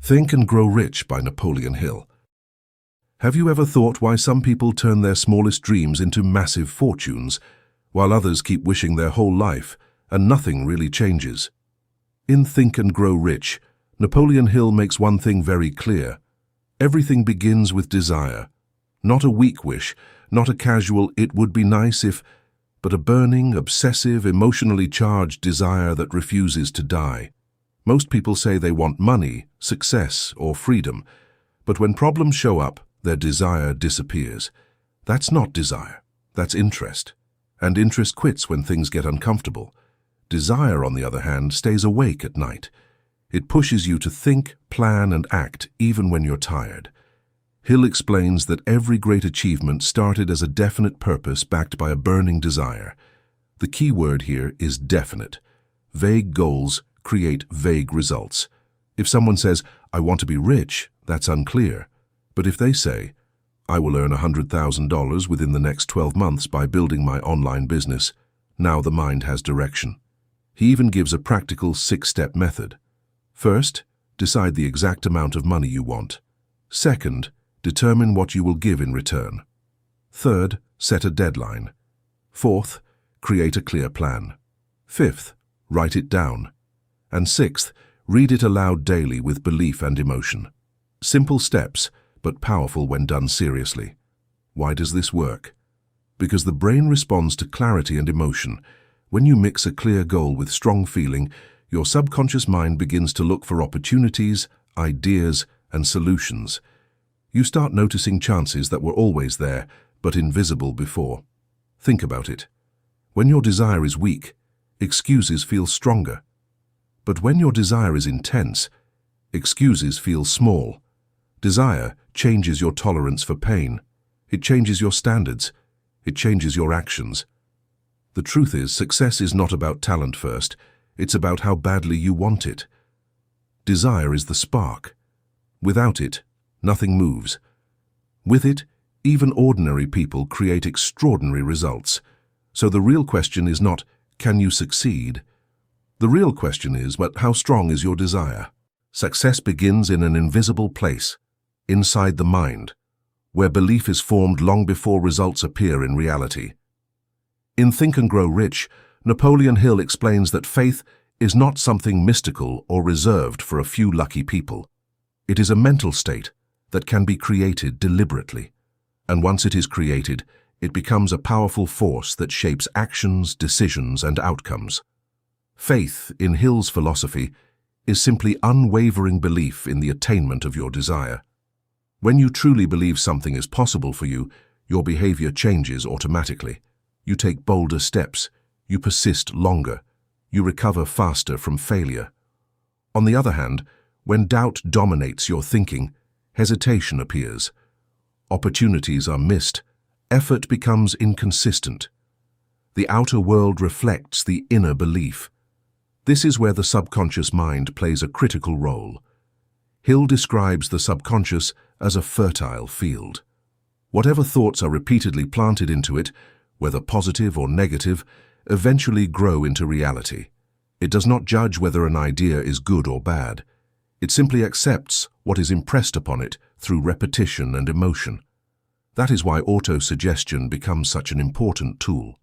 Think and Grow Rich by Napoleon Hill. Have you ever thought why some people turn their smallest dreams into massive fortunes, while others keep wishing their whole life, and nothing really changes? In Think and Grow Rich, Napoleon Hill makes one thing very clear. Everything begins with desire. Not a weak wish, not a casual "it would be nice if," but a burning, obsessive, emotionally charged desire that refuses to die. Most people say they want money, success, or freedom, but when problems show up, their desire disappears. That's not desire, that's interest. And interest quits when things get uncomfortable. Desire, on the other hand, stays awake at night. It pushes you to think, plan, and act even when you're tired. Hill explains that every great achievement started as a definite purpose backed by a burning desire. The key word here is definite. Vague goals create vague results. If someone says, "I want to be rich," that's unclear. But if they say, "I will earn $100,000 within the next 12 months by building my online business," now the mind has direction. He even gives a practical 6-step method. First, decide the exact amount of money you want. Second, determine what you will give in return. Third, set a deadline. Fourth, create a clear plan. Fifth, write it down. And sixth, read it aloud daily with belief and emotion. Simple steps, but powerful when done seriously. Why does this work? Because the brain responds to clarity and emotion. When you mix a clear goal with strong feeling, your subconscious mind begins to look for opportunities, ideas, and solutions. You start noticing chances that were always there, but invisible before. Think about it. When your desire is weak, excuses feel stronger. But when your desire is intense, excuses feel small. Desire changes your tolerance for pain. It changes your standards. It changes your actions. The truth is, success is not about talent first. It's about how badly you want it. Desire is the spark. Without it, nothing moves. With it, even ordinary people create extraordinary results. So the real question is not, can you succeed? The real question is, but how strong is your desire? Success begins in an invisible place, inside the mind, where belief is formed long before results appear in reality. In Think and Grow Rich, Napoleon Hill explains that faith is not something mystical or reserved for a few lucky people. It is a mental state that can be created deliberately. And once it is created, it becomes a powerful force that shapes actions, decisions, and outcomes. Faith, in Hill's philosophy, is simply unwavering belief in the attainment of your desire. When you truly believe something is possible for you, your behavior changes automatically. You take bolder steps, you persist longer, you recover faster from failure. On the other hand, when doubt dominates your thinking, hesitation appears. Opportunities are missed, effort becomes inconsistent. The outer world reflects the inner belief. This is where the subconscious mind plays a critical role. Hill describes the subconscious as a fertile field. Whatever thoughts are repeatedly planted into it, whether positive or negative, eventually grow into reality. It does not judge whether an idea is good or bad. It simply accepts what is impressed upon it through repetition and emotion. That is why autosuggestion becomes such an important tool.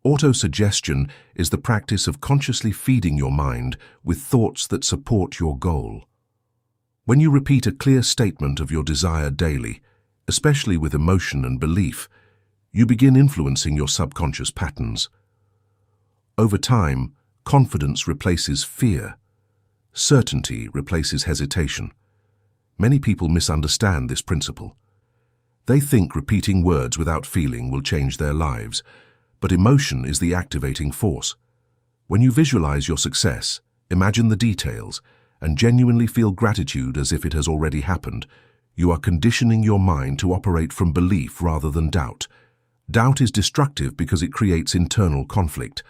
Autosuggestion is the practice of consciously feeding your mind with thoughts that support your goal. When you repeat a clear statement of your desire daily, especially with emotion and belief, you begin influencing your subconscious patterns. Over time, confidence replaces fear. Certainty replaces hesitation. Many people misunderstand this principle. They think repeating words without feeling will change their lives, but emotion is the activating force. When you visualize your success, imagine the details, and genuinely feel gratitude as if it has already happened, you are conditioning your mind to operate from belief rather than doubt. Doubt is destructive because it creates internal conflict.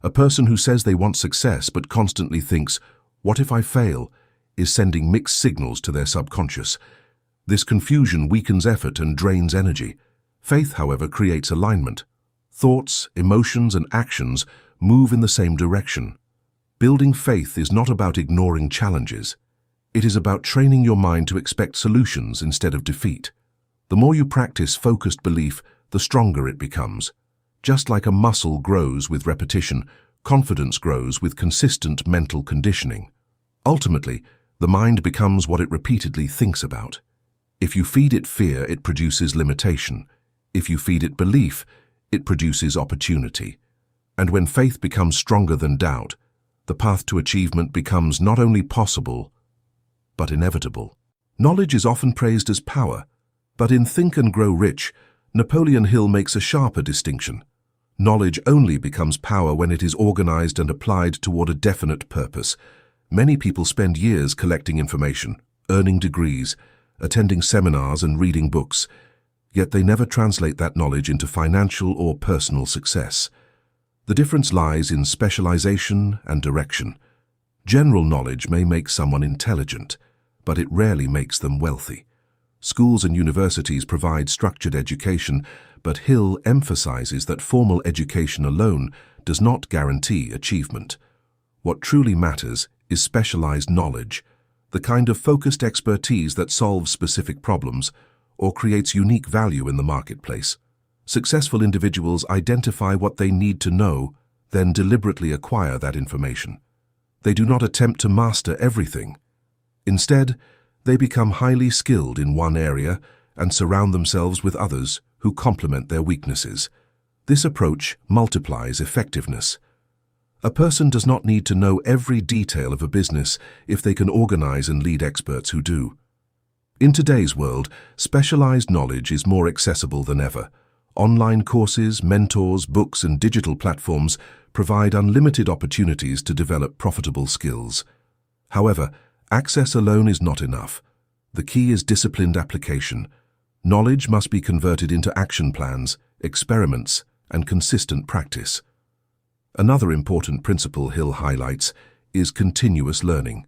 A person who says they want success but constantly thinks, "What if I fail?" is sending mixed signals to their subconscious. This confusion weakens effort and drains energy. Faith, however, creates alignment. Thoughts, emotions, and actions move in the same direction. Building faith is not about ignoring challenges. It is about training your mind to expect solutions instead of defeat. The more you practice focused belief, the stronger it becomes. Just like a muscle grows with repetition, confidence grows with consistent mental conditioning. Ultimately, the mind becomes what it repeatedly thinks about. If you feed it fear, it produces limitation. If you feed it belief, it produces opportunity. And when faith becomes stronger than doubt, the path to achievement becomes not only possible, but inevitable. Knowledge is often praised as power, but in Think and Grow Rich, Napoleon Hill makes a sharper distinction. Knowledge only becomes power when it is organized and applied toward a definite purpose. Many people spend years collecting information, earning degrees, attending seminars and reading books, yet they never translate that knowledge into financial or personal success. The difference lies in specialization and direction. General knowledge may make someone intelligent, but it rarely makes them wealthy. Schools and universities provide structured education, but Hill emphasizes that formal education alone does not guarantee achievement. What truly matters is specialized knowledge, the kind of focused expertise that solves specific problems or creates unique value in the marketplace. Successful individuals identify what they need to know, then deliberately acquire that information. They do not attempt to master everything. Instead, they become highly skilled in one area and surround themselves with others who complement their weaknesses. This approach multiplies effectiveness. A person does not need to know every detail of a business if they can organize and lead experts who do. In today's world, specialized knowledge is more accessible than ever. Online courses, mentors, books, and digital platforms provide unlimited opportunities to develop profitable skills. However, access alone is not enough. The key is disciplined application. Knowledge must be converted into action plans, experiments, and consistent practice. Another important principle Hill highlights is continuous learning.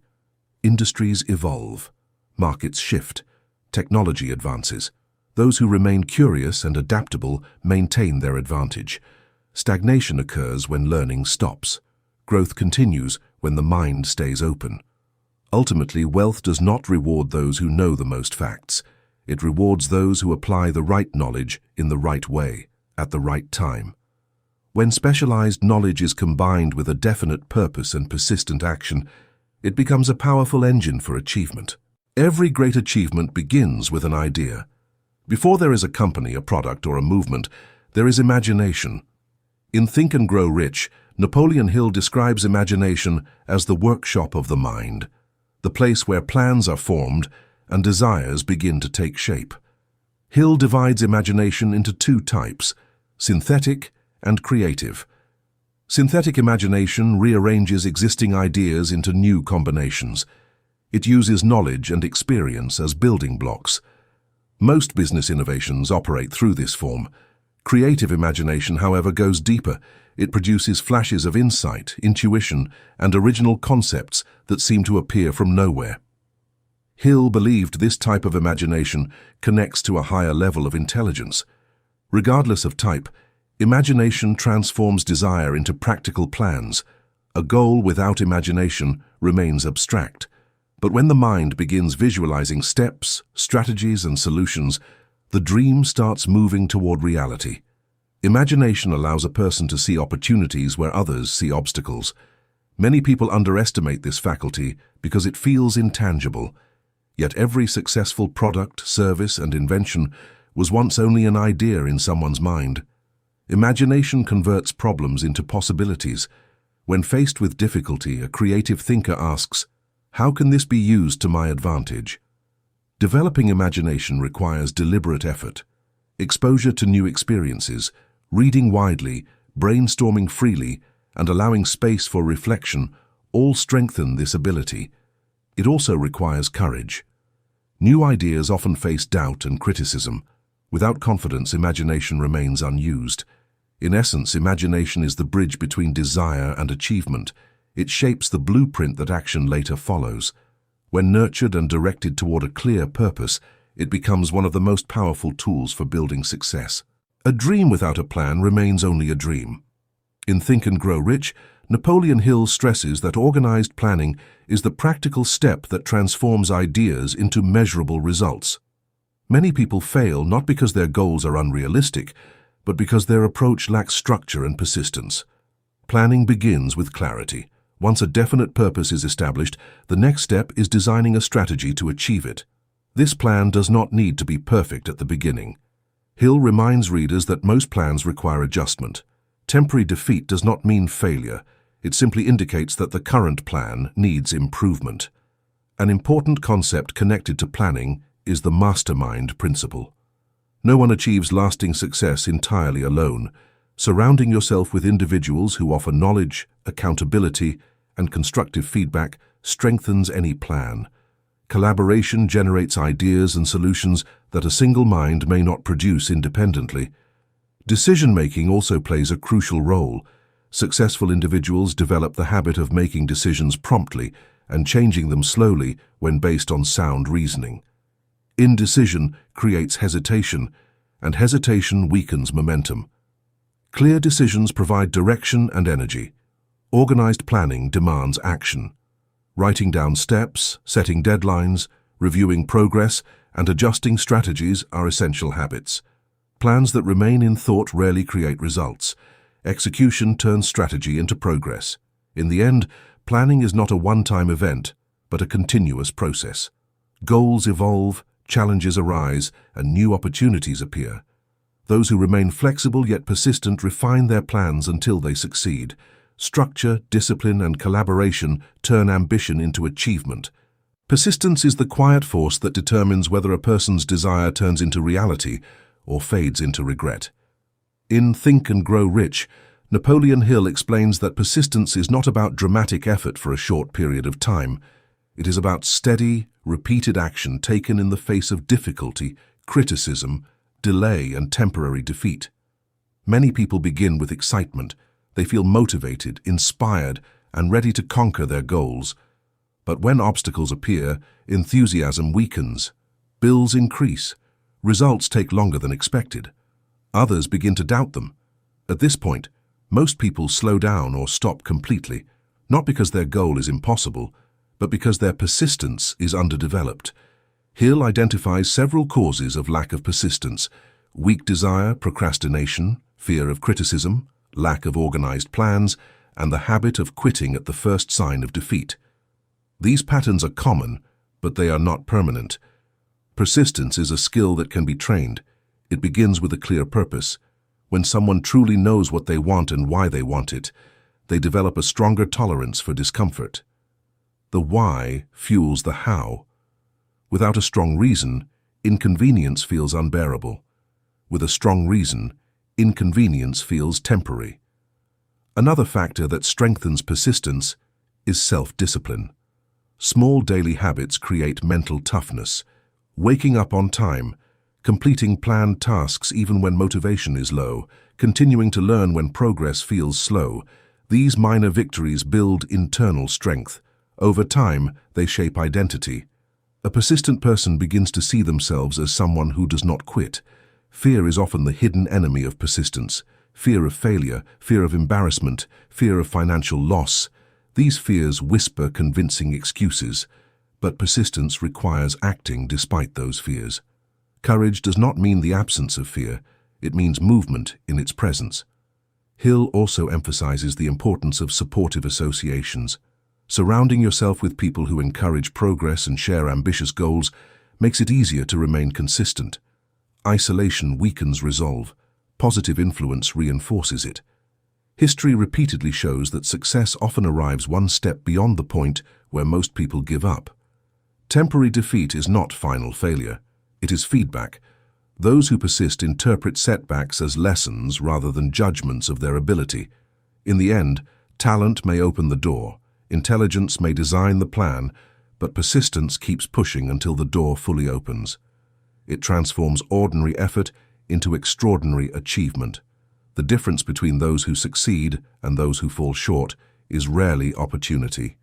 Industries evolve, markets shift, technology advances. Those who remain curious and adaptable maintain their advantage. Stagnation occurs when learning stops. Growth continues when the mind stays open. Ultimately, wealth does not reward those who know the most facts. It rewards those who apply the right knowledge in the right way, at the right time. When specialized knowledge is combined with a definite purpose and persistent action, it becomes a powerful engine for achievement. Every great achievement begins with an idea. Before there is a company, a product, or a movement, there is imagination. In Think and Grow Rich, Napoleon Hill describes imagination as the workshop of the mind, the place where plans are formed and desires begin to take shape. Hill divides imagination into two types, synthetic and creative. Synthetic imagination rearranges existing ideas into new combinations. It uses knowledge and experience as building blocks. Most business innovations operate through this form. Creative imagination, however, goes deeper. It produces flashes of insight, intuition, and original concepts that seem to appear from nowhere. Hill believed this type of imagination connects to a higher level of intelligence. Regardless of type, imagination transforms desire into practical plans. A goal without imagination remains abstract. But when the mind begins visualizing steps, strategies, and solutions, the dream starts moving toward reality. Imagination allows a person to see opportunities where others see obstacles. Many people underestimate this faculty because it feels intangible. Yet every successful product, service, and invention was once only an idea in someone's mind. Imagination converts problems into possibilities. When faced with difficulty, a creative thinker asks, "How can this be used to my advantage?" Developing imagination requires deliberate effort. Exposure to new experiences, reading widely, brainstorming freely, and allowing space for reflection all strengthen this ability. It also requires courage. New ideas often face doubt and criticism. Without confidence, imagination remains unused. In essence, imagination is the bridge between desire and achievement. It shapes the blueprint that action later follows. When nurtured and directed toward a clear purpose, it becomes one of the most powerful tools for building success. A dream without a plan remains only a dream. In Think and Grow Rich, Napoleon Hill stresses that organized planning is the practical step that transforms ideas into measurable results. Many people fail not because their goals are unrealistic, but because their approach lacks structure and persistence. Planning begins with clarity. Once a definite purpose is established, the next step is designing a strategy to achieve it. This plan does not need to be perfect at the beginning. Hill reminds readers that most plans require adjustment. Temporary defeat does not mean failure. It simply indicates that the current plan needs improvement. An important concept connected to planning is the mastermind principle. No one achieves lasting success entirely alone. Surrounding yourself with individuals who offer knowledge, accountability, and constructive feedback strengthens any plan. Collaboration generates ideas and solutions that a single mind may not produce independently. Decision-making also plays a crucial role. Successful individuals develop the habit of making decisions promptly and changing them slowly when based on sound reasoning. Indecision creates hesitation, and hesitation weakens momentum. Clear decisions provide direction and energy. Organized planning demands action. Writing down steps, setting deadlines, reviewing progress, and adjusting strategies are essential habits. Plans that remain in thought rarely create results. Execution turns strategy into progress. In the end, planning is not a one-time event, but a continuous process. Goals evolve, challenges arise, and new opportunities appear. Those who remain flexible yet persistent refine their plans until they succeed. Structure, discipline, and collaboration turn ambition into achievement. Persistence is the quiet force that determines whether a person's desire turns into reality or fades into regret. In Think and Grow Rich, Napoleon Hill explains that persistence is not about dramatic effort for a short period of time. It is about steady, repeated action taken in the face of difficulty, criticism, delay, and temporary defeat. Many people begin with excitement. They feel motivated, inspired, and ready to conquer their goals. But when obstacles appear, enthusiasm weakens. Bills increase. Results take longer than expected. Others begin to doubt them. At this point, most people slow down or stop completely, not because their goal is impossible, but because their persistence is underdeveloped. Hill identifies several causes of lack of persistence: weak desire, procrastination, fear of criticism, lack of organized plans, and the habit of quitting at the first sign of defeat. These patterns are common, but they are not permanent. Persistence is a skill that can be trained. It begins with a clear purpose. When someone truly knows what they want and why they want it, they develop a stronger tolerance for discomfort. The why fuels the how. Without a strong reason, inconvenience feels unbearable. With a strong reason, inconvenience feels temporary. Another factor that strengthens persistence is self-discipline. Small daily habits create mental toughness. Waking up on time, completing planned tasks even when motivation is low, continuing to learn when progress feels slow. These minor victories build internal strength. Over time, they shape identity. A persistent person begins to see themselves as someone who does not quit. Fear is often the hidden enemy of persistence. Fear of failure, fear of embarrassment, fear of financial loss. These fears whisper convincing excuses, but persistence requires acting despite those fears. Courage does not mean the absence of fear, it means movement in its presence. Hill also emphasizes the importance of supportive associations. Surrounding yourself with people who encourage progress and share ambitious goals makes it easier to remain consistent. Isolation weakens resolve. Positive influence reinforces it. History repeatedly shows that success often arrives one step beyond the point where most people give up. Temporary defeat is not final failure. It is feedback. Those who persist interpret setbacks as lessons rather than judgments of their ability. In the end, talent may open the door, intelligence may design the plan, but persistence keeps pushing until the door fully opens. It transforms ordinary effort into extraordinary achievement. The difference between those who succeed and those who fall short is rarely opportunity.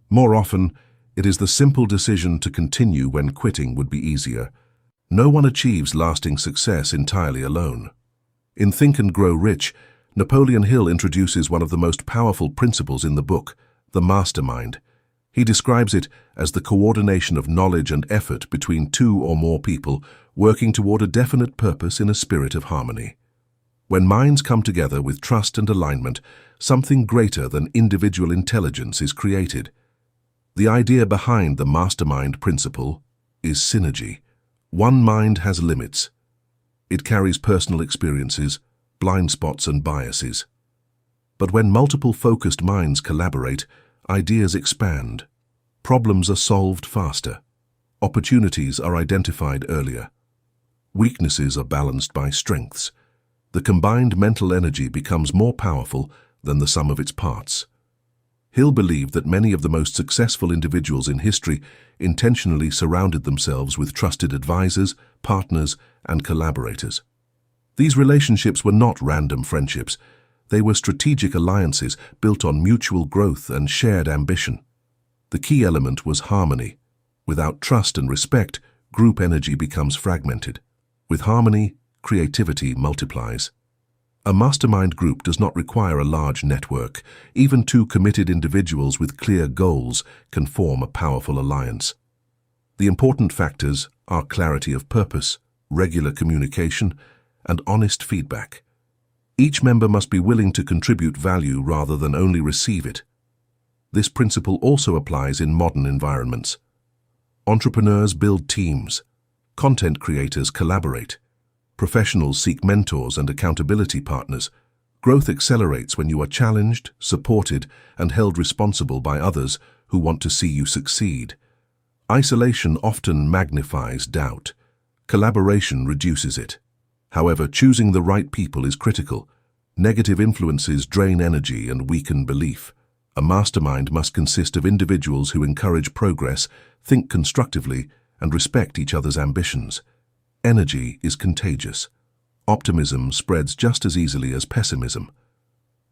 More often, it is the simple decision to continue when quitting would be easier. No one achieves lasting success entirely alone. In Think and Grow Rich, Napoleon Hill introduces one of the most powerful principles in the book, the mastermind. He describes it as the coordination of knowledge and effort between two or more people working toward a definite purpose in a spirit of harmony. When minds come together with trust and alignment, something greater than individual intelligence is created. The idea behind the mastermind principle is synergy. One mind has limits. It carries personal experiences, blind spots and biases. But when multiple focused minds collaborate, ideas expand. Problems are solved faster. Opportunities are identified earlier. Weaknesses are balanced by strengths. The combined mental energy becomes more powerful than the sum of its parts. Hill believed that many of the most successful individuals in history intentionally surrounded themselves with trusted advisors, partners, and collaborators. These relationships were not random friendships. They were strategic alliances built on mutual growth and shared ambition. The key element was harmony. Without trust and respect, group energy becomes fragmented. With harmony, creativity multiplies. A mastermind group does not require a large network. Even two committed individuals with clear goals can form a powerful alliance. The important factors are clarity of purpose, regular communication, and honest feedback. Each member must be willing to contribute value rather than only receive it. This principle also applies in modern environments. Entrepreneurs build teams. Content creators collaborate. Professionals seek mentors and accountability partners. Growth accelerates when you are challenged, supported, and held responsible by others who want to see you succeed. Isolation often magnifies doubt. Collaboration reduces it. However, choosing the right people is critical. Negative influences drain energy and weaken belief. A mastermind must consist of individuals who encourage progress, think constructively, and respect each other's ambitions. Energy is contagious. Optimism spreads just as easily as pessimism.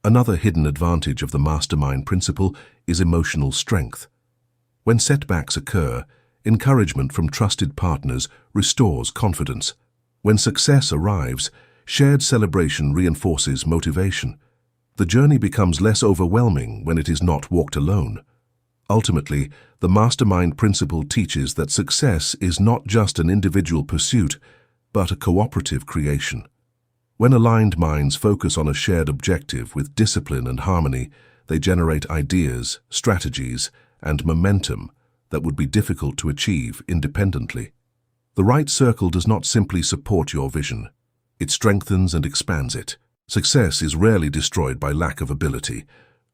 Another hidden advantage of the mastermind principle is emotional strength. When setbacks occur, encouragement from trusted partners restores confidence. When success arrives, shared celebration reinforces motivation. The journey becomes less overwhelming when it is not walked alone. Ultimately, the mastermind principle teaches that success is not just an individual pursuit, but a cooperative creation. When aligned minds focus on a shared objective with discipline and harmony, they generate ideas, strategies, and momentum that would be difficult to achieve independently. The right circle does not simply support your vision. It strengthens and expands it. Success is rarely destroyed by lack of ability.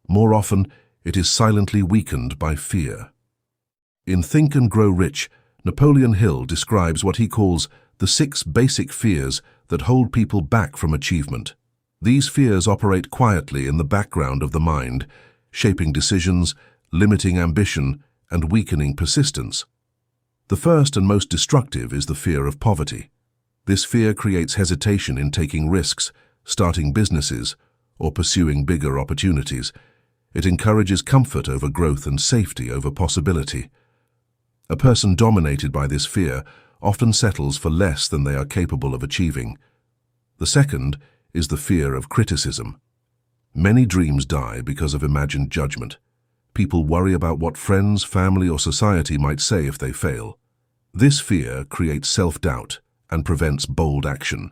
More often, it is silently weakened by fear. In Think and Grow Rich, Napoleon Hill describes what he calls the 6 basic fears that hold people back from achievement. These fears operate quietly in the background of the mind, shaping decisions, limiting ambition, and weakening persistence. The first and most destructive is the fear of poverty. This fear creates hesitation in taking risks, starting businesses, or pursuing bigger opportunities. It encourages comfort over growth and safety over possibility. A person dominated by this fear often settles for less than they are capable of achieving. The second is the fear of criticism. Many dreams die because of imagined judgment. People worry about what friends, family, or society might say if they fail. This fear creates self-doubt and prevents bold action.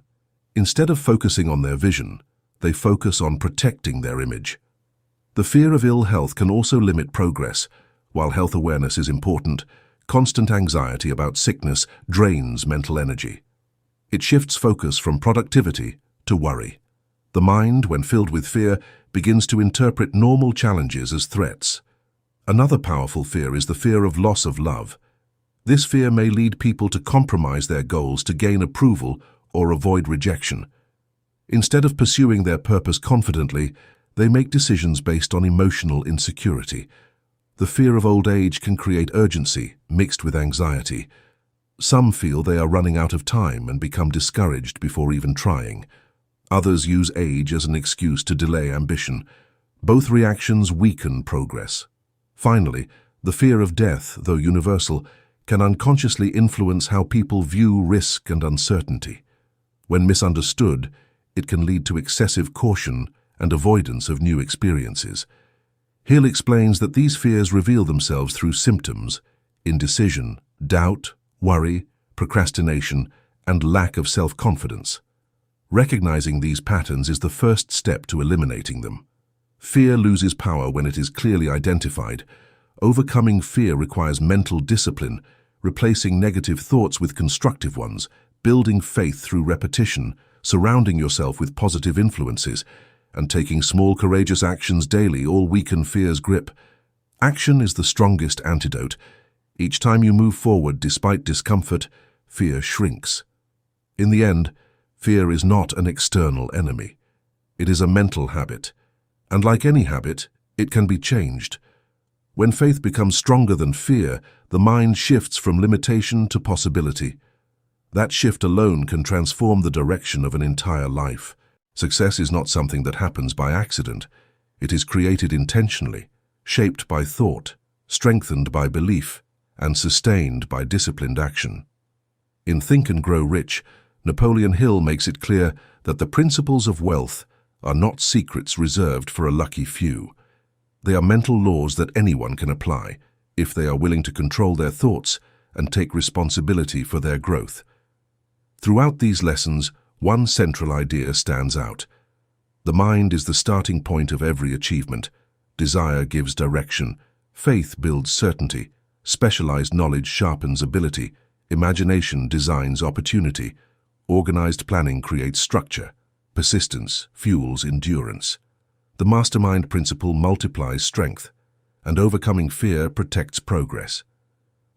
Instead of focusing on their vision, they focus on protecting their image. The fear of ill health can also limit progress. While health awareness is important, constant anxiety about sickness drains mental energy. It shifts focus from productivity to worry. The mind, when filled with fear, begins to interpret normal challenges as threats. Another powerful fear is the fear of loss of love. This fear may lead people to compromise their goals to gain approval or avoid rejection. Instead of pursuing their purpose confidently, they make decisions based on emotional insecurity. The fear of old age can create urgency mixed with anxiety. Some feel they are running out of time and become discouraged before even trying. Others use age as an excuse to delay ambition. Both reactions weaken progress. Finally, the fear of death, though universal, can unconsciously influence how people view risk and uncertainty. When misunderstood, it can lead to excessive caution and avoidance of new experiences. Hill explains that these fears reveal themselves through symptoms: indecision, doubt, worry, procrastination, and lack of self-confidence. Recognizing these patterns is the first step to eliminating them. Fear loses power when it is clearly identified. Overcoming fear requires mental discipline, replacing negative thoughts with constructive ones, building faith through repetition, surrounding yourself with positive influences, and taking small, courageous actions daily all weaken fear's grip. Action is the strongest antidote. Each time you move forward despite discomfort, fear shrinks. In the end, fear is not an external enemy. It is a mental habit. And like any habit, it can be changed. When faith becomes stronger than fear, the mind shifts from limitation to possibility. That shift alone can transform the direction of an entire life. Success is not something that happens by accident. It is created intentionally, shaped by thought, strengthened by belief, and sustained by disciplined action. In Think and Grow Rich, Napoleon Hill makes it clear that the principles of wealth are not secrets reserved for a lucky few. They are mental laws that anyone can apply if they are willing to control their thoughts and take responsibility for their growth. Throughout these lessons, one central idea stands out. The mind is the starting point of every achievement. Desire gives direction. Faith builds certainty. Specialized knowledge sharpens ability. Imagination designs opportunity. Organized planning creates structure. Persistence fuels endurance. The mastermind principle multiplies strength, and overcoming fear protects progress.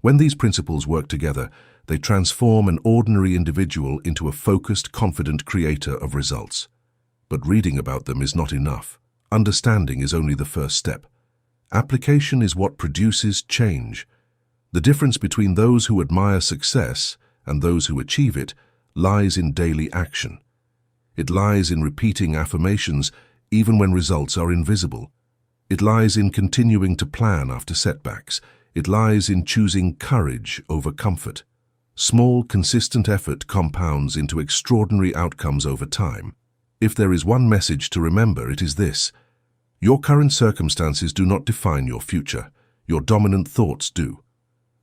When these principles work together, they transform an ordinary individual into a focused, confident creator of results. But reading about them is not enough. Understanding is only the first step. Application is what produces change. The difference between those who admire success and those who achieve it lies in daily action. It lies in repeating affirmations even when results are invisible. It lies in continuing to plan after setbacks. It lies in choosing courage over comfort. Small, consistent effort compounds into extraordinary outcomes over time. If there is one message to remember, it is this: your current circumstances do not define your future. Your dominant thoughts do.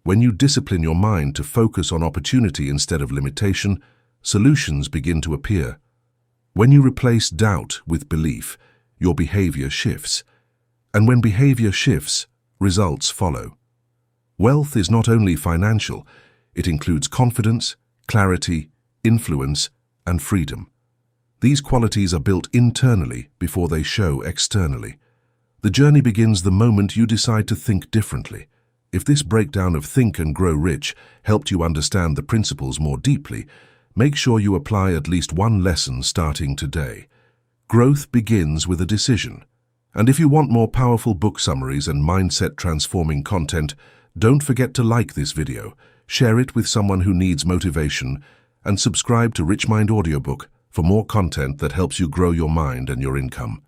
When you discipline your mind to focus on opportunity instead of limitation, solutions begin to appear. When you replace doubt with belief, your behavior shifts. And when behavior shifts, results follow. Wealth is not only financial, it includes confidence, clarity, influence, and freedom. These qualities are built internally before they show externally. The journey begins the moment you decide to think differently. If this breakdown of Think and Grow Rich helped you understand the principles more deeply, make sure you apply at least one lesson starting today. Growth begins with a decision. And if you want more powerful book summaries and mindset-transforming content, don't forget to like this video, share it with someone who needs motivation, and subscribe to Richmind Audiobook for more content that helps you grow your mind and your income.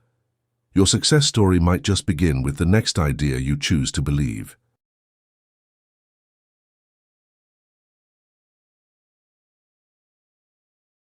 Your success story might just begin with the next idea you choose to believe.